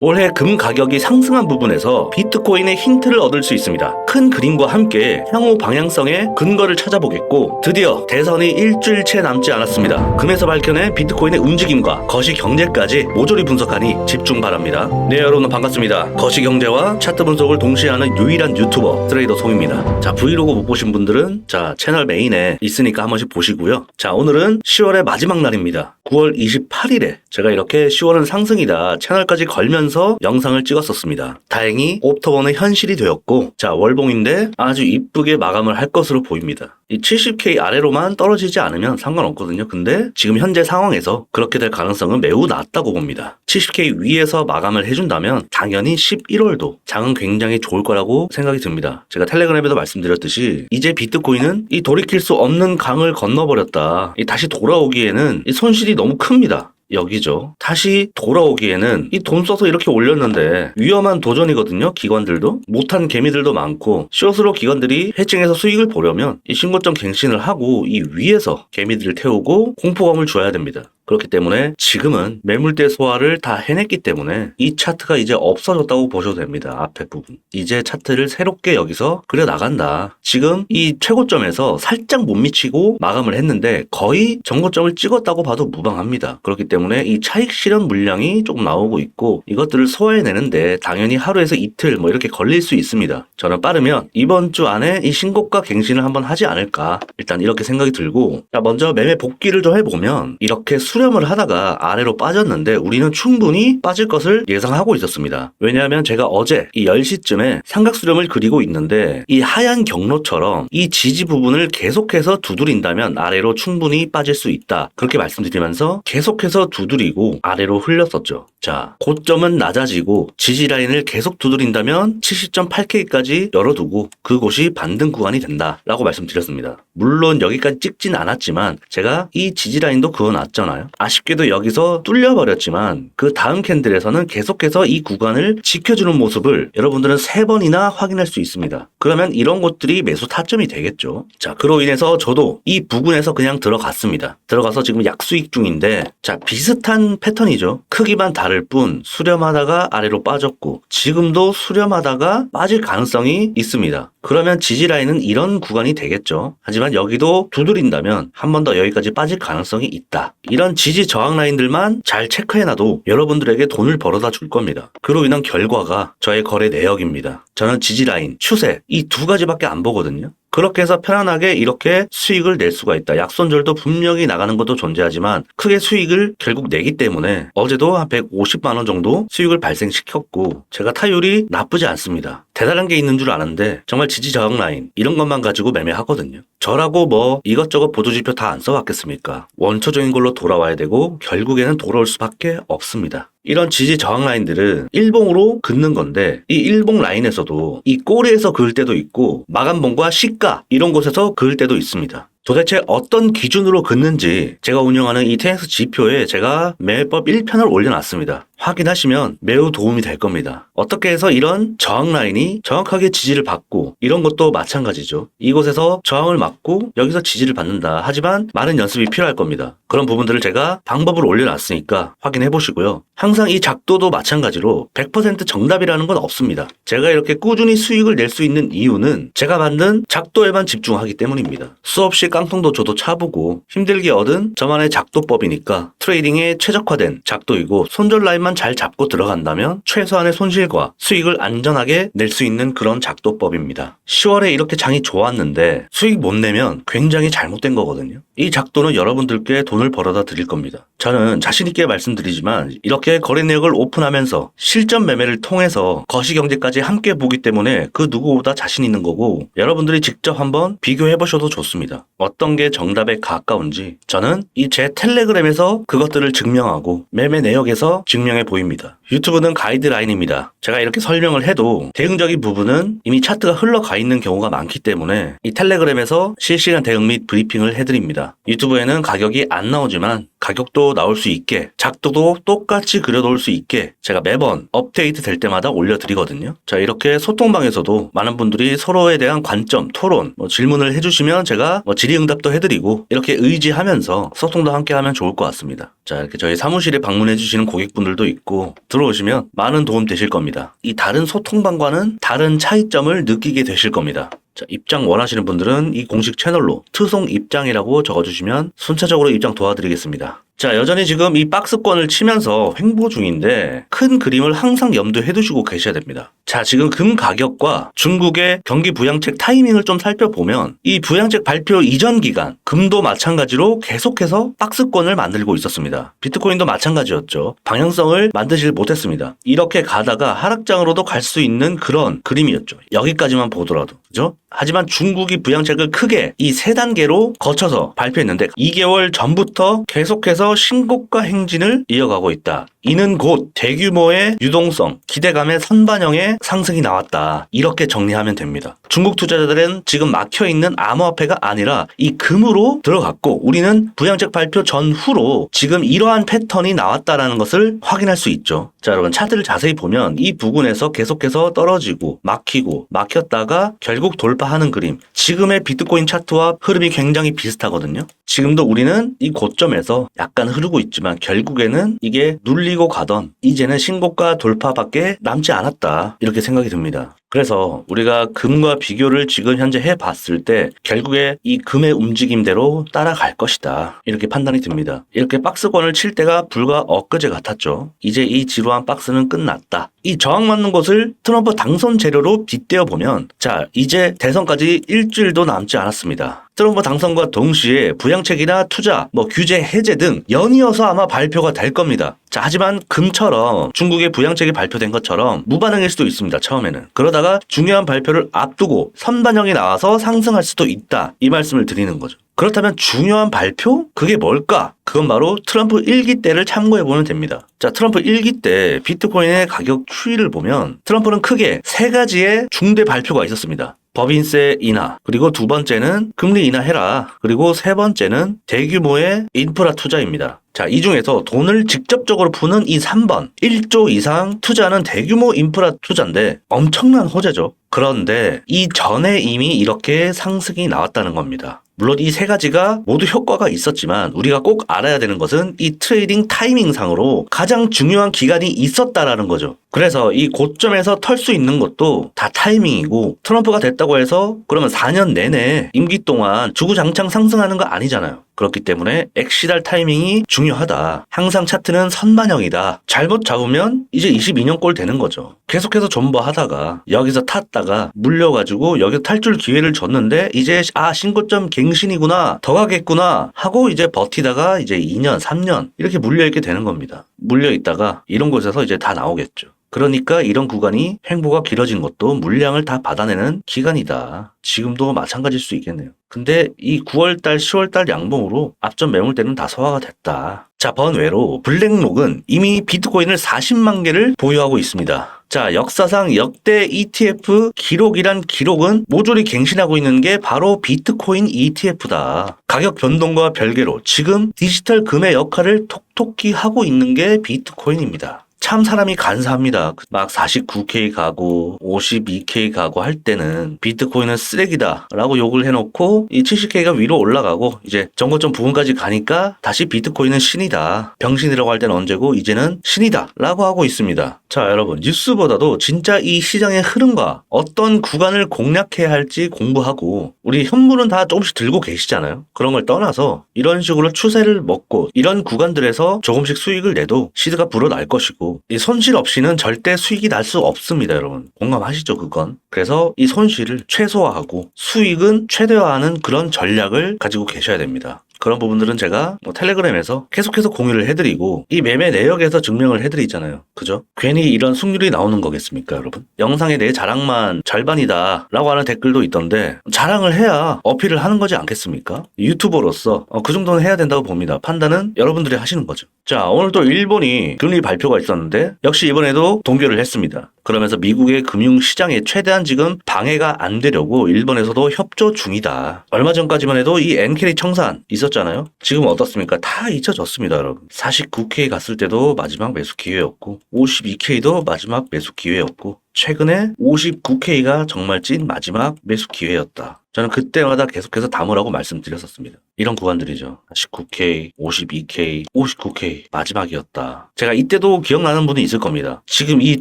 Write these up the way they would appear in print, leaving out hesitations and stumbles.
올해 금 가격이 상승한 부분에서 비트코인의 힌트를 얻을 수 있습니다. 큰 그림과 함께 향후 방향성의 근거를 찾아보겠고, 드디어 대선이 일주일채 남지 않았습니다. 금에서 밝혀낸 비트코인의 움직임과 거시경제까지 모조리 분석하니 집중 바랍니다. 네, 여러분 반갑습니다. 거시경제와 차트 분석을 동시에 하는 유일한 유튜버 트레이더 송입니다. 자, 브이로그 못 보신 분들은 채널 메인에 있으니까 한 번씩 보시고요. 자, 오늘은 10월의 마지막 날입니다. 9월 28일에 제가 이렇게 10월은 상승이다 채널까지 걸면서 영상을 찍었었습니다. 다행히 옵터번은 현실이 되었고, 자, 월봉인데 아주 이쁘게 마감을 할 것으로 보입니다. 이 70K 아래로만 떨어지지 않으면 상관없거든요. 근데 지금 현재 상황에서 그렇게 될 가능성은 매우 낮다고 봅니다. 70K 위에서 마감을 해준다면 당연히 11월도 장은 굉장히 좋을 거라고 생각이 듭니다. 제가 텔레그램에도 말씀드렸듯이 이제 비트코인은 이 돌이킬 수 없는 강을 건너버렸다. 이 다시 돌아오기에는 이 손실이 너무 큽니다. 여기죠. 다시 돌아오기에는 이 돈 써서 이렇게 올렸는데 위험한 도전이거든요. 기관들도 못한 개미들도 많고, 숏으로 기관들이 해칭해서 수익을 보려면 이 신고점 갱신을 하고 이 위에서 개미들을 태우고 공포감을 줘야 됩니다. 그렇기 때문에 지금은 매물대 소화를 다 해냈기 때문에 이 차트가 이제 없어졌다고 보셔도 됩니다. 앞에 부분. 이제 차트를 새롭게 여기서 그려나간다. 지금 이 최고점에서 살짝 못 미치고 마감을 했는데 거의 정고점을 찍었다고 봐도 무방합니다. 그렇기 때문에 이 차익 실현 물량이 조금 나오고 있고, 이것들을 소화해내는데 당연히 하루에서 이틀 이렇게 걸릴 수 있습니다. 저는 빠르면 이번 주 안에 이 신고가 갱신을 한번 하지 않을까, 일단 이렇게 생각이 들고, 자, 먼저 매매 복귀를 좀 해보면 이렇게 수렴을 하다가 아래로 빠졌는데 우리는 충분히 빠질 것을 예상하고 있었습니다. 왜냐하면 제가 어제 이 10시쯤에 삼각 수렴을 그리고 있는데 이 하얀 경로처럼 이 지지 부분을 계속해서 두드린다면 아래로 충분히 빠질 수 있다. 그렇게 말씀드리면서 계속해서 두드리고 아래로 흘렸었죠. 자, 고점은 낮아지고 지지 라인을 계속 두드린다면 70.8K까지 열어두고 그곳이 반등 구간이 된다라고 말씀드렸습니다. 물론 여기까지 찍진 않았지만 제가 이 지지 라인도 그어놨잖아요. 아쉽게도 여기서 뚫려버렸지만 그 다음 캔들에서는 계속해서 이 구간을 지켜주는 모습을 여러분들은 3번이나 확인할 수 있습니다. 그러면 이런 것들이 매수 타점이 되겠죠. 자, 그로 인해서 저도 이 부근에서 그냥 들어갔습니다. 들어가서 지금 약수익 중인데, 자, 비슷한 패턴이죠. 크기만 다를 뿐 수렴하다가 아래로 빠졌고 지금도 수렴하다가 빠질 가능성이 있습니다. 그러면 지지 라인은 이런 구간이 되겠죠. 하지만 여기도 두드린다면 한 번 더 여기까지 빠질 가능성이 있다. 이런 지지 저항 라인들만 잘 체크해놔도 여러분들에게 돈을 벌어다 줄 겁니다. 그로 인한 결과가 저의 거래 내역입니다. 저는 지지 라인, 추세 이 두 가지밖에 안 보거든요. 그렇게 해서 편안하게 이렇게 수익을 낼 수가 있다. 약손절도 분명히 나가는 것도 존재하지만 크게 수익을 결국 내기 때문에 어제도 한 150만 원 정도 수익을 발생시켰고, 제가 타율이 나쁘지 않습니다. 대단한 게 있는 줄 아는데 정말 지지 저항 라인 이런 것만 가지고 매매하거든요. 저라고 이것저것 보조지표 다 안 써봤겠습니까? 원초적인 걸로 돌아와야 되고 결국에는 돌아올 수밖에 없습니다. 이런 지지 저항 라인들은 일봉으로 긋는 건데 이 일봉 라인에서도 이 꼬리에서 그을 때도 있고 마감봉과 시가 이런 곳에서 그을 때도 있습니다. 도대체 어떤 기준으로 긋는지 제가 운영하는 이 TNX 지표에 제가 매매법 1편을 올려놨습니다. 확인하시면 매우 도움이 될 겁니다. 어떻게 해서 이런 저항 라인이 정확하게 지지를 받고, 이런 것도 마찬가지죠. 이곳에서 저항을 맞고 여기서 지지를 받는다. 하지만 많은 연습이 필요할 겁니다. 그런 부분들을 제가 방법을 올려놨으니까 확인해 보시고요. 항상 이 작도도 마찬가지로 100% 정답이라는 건 없습니다. 제가 이렇게 꾸준히 수익을 낼 수 있는 이유는 제가 만든 작도에만 집중하기 때문입니다. 수없이 깡통도 저도 차보고 힘들게 얻은 저만의 작도법이니까 트레이딩에 최적화된 작도이고, 손절 라인만 잘 잡고 들어간다면 최소한의 손실과 수익을 안전하게 낼 수 있는 그런 작도법입니다. 10월에 이렇게 장이 좋았는데 수익 못 내면 굉장히 잘못된 거거든요. 이 작도는 여러분들께 돈을 벌어다 드릴 겁니다. 저는 자신있게 말씀드리지만 이렇게 거래 내역을 오픈하면서 실전 매매를 통해서 거시경제까지 함께 보기 때문에 그 누구보다 자신 있는 거고, 여러분들이 직접 한번 비교해 보셔도 좋습니다. 어떤 게 정답에 가까운지 저는 이 제 텔레그램에서 그것들을 증명하고 매매 내역에서 증명해 보입니다. 유튜브는 가이드라인입니다. 제가 이렇게 설명을 해도 대응적인 부분은 이미 차트가 흘러가 있는 경우가 많기 때문에 이 텔레그램에서 실시간 대응 및 브리핑을 해드립니다. 유튜브에는 가격이 안 나오지만 가격도 나올 수 있게, 작도도 똑같이 그려놓을 수 있게 제가 매번 업데이트 될 때마다 올려드리거든요. 자, 이렇게 소통방에서도 많은 분들이 서로에 대한 관점, 토론, 질문을 해주시면 제가 질의응답도 해드리고 이렇게 의지하면서 소통도 함께 하면 좋을 것 같습니다. 자, 이렇게 저희 사무실에 방문해주시는 고객분들도 있고 들어오시면 많은 도움 되실 겁니다. 이 다른 소통방과는 다른 차이점을 느끼게 되실 겁니다. 자, 입장 원하시는 분들은 이 공식 채널로 트송 입장이라고 적어주시면 순차적으로 입장 도와드리겠습니다. 자, 여전히 지금 이 박스권을 치면서 횡보 중인데 큰 그림을 항상 염두에 두시고 계셔야 됩니다. 자, 지금 금 가격과 중국의 경기 부양책 타이밍을 좀 살펴보면 이 부양책 발표 이전 기간 금도 마찬가지로 계속해서 박스권을 만들고 있었습니다. 비트코인도 마찬가지였죠. 방향성을 만드질 못했습니다. 이렇게 가다가 하락장으로도 갈 수 있는 그런 그림이었죠. 여기까지만 보더라도. 그죠? 하지만 중국이 부양책을 크게 이 세 단계로 거쳐서 발표했는데 2개월 전부터 계속해서 신고가 행진을 이어가고 있다. 이는 곧 대규모의 유동성, 기대감의 선반영의 상승이 나왔다. 이렇게 정리하면 됩니다. 중국 투자자들은 지금 막혀있는 암호화폐가 아니라 이 금으로 들어갔고 우리는 부양책 발표 전후로 지금 이러한 패턴이 나왔다는 것을 확인할 수 있죠. 자, 여러분 차트를 자세히 보면 이 부근에서 계속해서 떨어지고 막히고 막혔다가 결국 돌파하는 그림. 지금의 비트코인 차트와 흐름이 굉장히 비슷하거든요. 지금도 우리는 이 고점에서 약간 흐르고 있지만 결국에는 이게 눌리고 가던 이제는 신고가 돌파밖에 남지 않았다. 이렇게 생각이 듭니다. 그래서 우리가 금과 비교를 지금 현재 해봤을 때 결국에 이 금의 움직임대로 따라갈 것이다. 이렇게 판단이 듭니다. 이렇게 박스권을 칠 때가 불과 엊그제 같았죠. 이제 이 지루한 박스는 끝났다. 이 저항 맞는 곳을 트럼프 당선 재료로 빗대어 보면 자, 이제 대선까지 일주일도 남지 않았습니다. 트럼프 당선과 동시에 부양책이나 투자, 규제 해제 등 연이어서 아마 발표가 될 겁니다. 자, 하지만 금처럼 중국의 부양책이 발표된 것처럼 무반응일 수도 있습니다. 처음에는. 그러다가 중요한 발표를 앞두고 선반영이 나와서 상승할 수도 있다. 이 말씀을 드리는 거죠. 그렇다면 중요한 발표? 그게 뭘까? 그건 바로 트럼프 1기 때를 참고해보면 됩니다. 자, 트럼프 1기 때 비트코인의 가격 추이를 보면 트럼프는 크게 세 가지의 중대 발표가 있었습니다. 법인세 인하, 그리고 두 번째는 금리 인하해라, 그리고 세 번째는 대규모의 인프라 투자입니다. 자, 이 중에서 돈을 직접적으로 푸는 이 3번, 1조 이상 투자하는 대규모 인프라 투자인데 엄청난 호재죠. 그런데 이 전에 이미 이렇게 상승이 나왔다는 겁니다. 물론 이 세 가지가 모두 효과가 있었지만 우리가 꼭 알아야 되는 것은 이 트레이딩 타이밍상으로 가장 중요한 기간이 있었다라는 거죠. 그래서 이 고점에서 털 수 있는 것도 다 타이밍이고 트럼프가 됐다고 해서 그러면 4년 내내 임기 동안 주구장창 상승하는 거 아니잖아요. 그렇기 때문에 엑시달 타이밍이 중요하다. 항상 차트는 선반영이다. 잘못 잡으면 이제 22년 꼴 되는 거죠. 계속해서 존버하다가 여기서 탔다가 물려가지고 여기서 탈출 기회를 줬는데 이제 신고점 갱신이구나, 더 가겠구나 하고 이제 버티다가 이제 2년, 3년 이렇게 물려있게 되는 겁니다. 물려있다가 이런 곳에서 이제 다 나오겠죠. 그러니까 이런 구간이 횡보가 길어진 것도 물량을 다 받아내는 기간이다. 지금도 마찬가지일 수 있겠네요. 근데 이 9월달, 10월달 양봉으로 앞전 매물대는 다 소화가 됐다. 자, 번외로 블랙록은 이미 비트코인을 40만 개를 보유하고 있습니다. 자, 역사상 역대 ETF 기록이란 기록은 모조리 갱신하고 있는 게 바로 비트코인 ETF다. 가격 변동과 별개로 지금 디지털 금의 역할을 톡톡히 하고 있는 게 비트코인입니다. 참 사람이 간사합니다. 막 49K 가고 52K 가고 할 때는 비트코인은 쓰레기다 라고 욕을 해놓고 이 70K가 위로 올라가고 이제 정고점 부근까지 가니까 다시 비트코인은 신이다. 병신이라고 할 때는 언제고 이제는 신이다 라고 하고 있습니다. 자, 여러분 뉴스보다도 진짜 이 시장의 흐름과 어떤 구간을 공략해야 할지 공부하고 우리 현물은 다 조금씩 들고 계시잖아요. 그런 걸 떠나서 이런 식으로 추세를 먹고 이런 구간들에서 조금씩 수익을 내도 시드가 불어날 것이고 이 손실 없이는 절대 수익이 날 수 없습니다, 여러분. 공감하시죠, 그건? 그래서 이 손실을 최소화하고 수익은 최대화하는 그런 전략을 가지고 계셔야 됩니다. 그런 부분들은 제가 텔레그램에서 계속해서 공유를 해드리고 이 매매 내역에서 증명을 해드리잖아요. 그죠? 괜히 이런 승률이 나오는 거겠습니까, 여러분? 영상에 내 자랑만 절반이다 라고 하는 댓글도 있던데 자랑을 해야 어필을 하는 거지 않겠습니까? 유튜버로서 그 정도는 해야 된다고 봅니다. 판단은 여러분들이 하시는 거죠. 자, 오늘 또 일본이 금리 발표가 있었는데 역시 이번에도 동결을 했습니다. 그러면서 미국의 금융시장에 최대한 지금 방해가 안 되려고 일본에서도 협조 중이다. 얼마 전까지만 해도 이 엔케리 청산 있었잖아요. 지금 어떻습니까? 다 잊혀졌습니다, 여러분. 49K 갔을 때도 마지막 매수 기회였고 52K도 마지막 매수 기회였고 최근에 59K가 정말 찐 마지막 매수 기회였다. 저는 그때마다 계속해서 담으라고 말씀드렸었습니다. 이런 구간들이죠. 19K, 52K, 59K 마지막이었다. 제가 이때도 기억나는 분이 있을 겁니다. 지금 이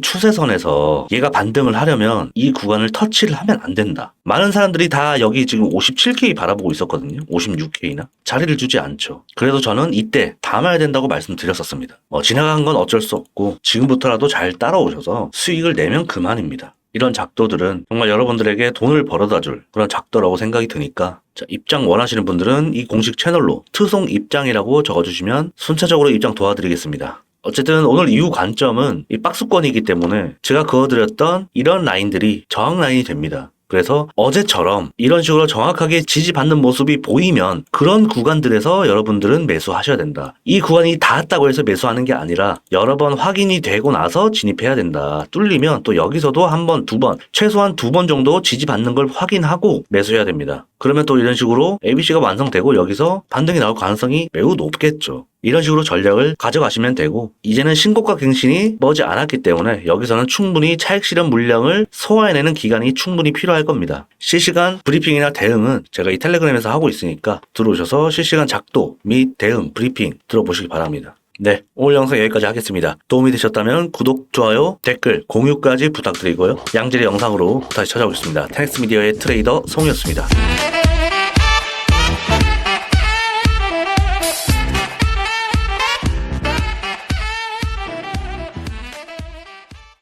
추세선에서 얘가 반등을 하려면 이 구간을 터치를 하면 안 된다. 많은 사람들이 다 여기 지금 57K 바라보고 있었거든요. 56K나. 자리를 주지 않죠. 그래도 저는 이때 담아야 된다고 말씀드렸었습니다. 지나간 건 어쩔 수 없고 지금부터라도 잘 따라오셔서 수익을 내면 그만입니다. 이런 작도들은 정말 여러분들에게 돈을 벌어다 줄 그런 작도라고 생각이 드니까 자, 입장 원하시는 분들은 이 공식 채널로 트송 입장이라고 적어주시면 순차적으로 입장 도와드리겠습니다. 어쨌든 오늘 이후 관점은 이 박스권이기 때문에 제가 그어드렸던 이런 라인들이 저항 라인이 됩니다. 그래서 어제처럼 이런 식으로 정확하게 지지받는 모습이 보이면 그런 구간들에서 여러분들은 매수하셔야 된다. 이 구간이 닿았다고 해서 매수하는 게 아니라 여러 번 확인이 되고 나서 진입해야 된다. 뚫리면 또 여기서도 한 번, 두 번, 최소한 2번 정도 지지받는 걸 확인하고 매수해야 됩니다. 그러면 또 이런 식으로 ABC가 완성되고 여기서 반등이 나올 가능성이 매우 높겠죠. 이런 식으로 전략을 가져가시면 되고 이제는 신고가 갱신이 머지 않았기 때문에 여기서는 충분히 차익 실현 물량을 소화해내는 기간이 충분히 필요할 겁니다. 실시간 브리핑이나 대응은 제가 이 텔레그램에서 하고 있으니까 들어오셔서 실시간 작도 및 대응 브리핑 들어보시기 바랍니다. 네, 오늘 영상 여기까지 하겠습니다. 도움이 되셨다면 구독, 좋아요, 댓글, 공유까지 부탁드리고요. 양질의 영상으로 다시 찾아오겠습니다. 테넥스미디어의 트레이더 송이었습니다.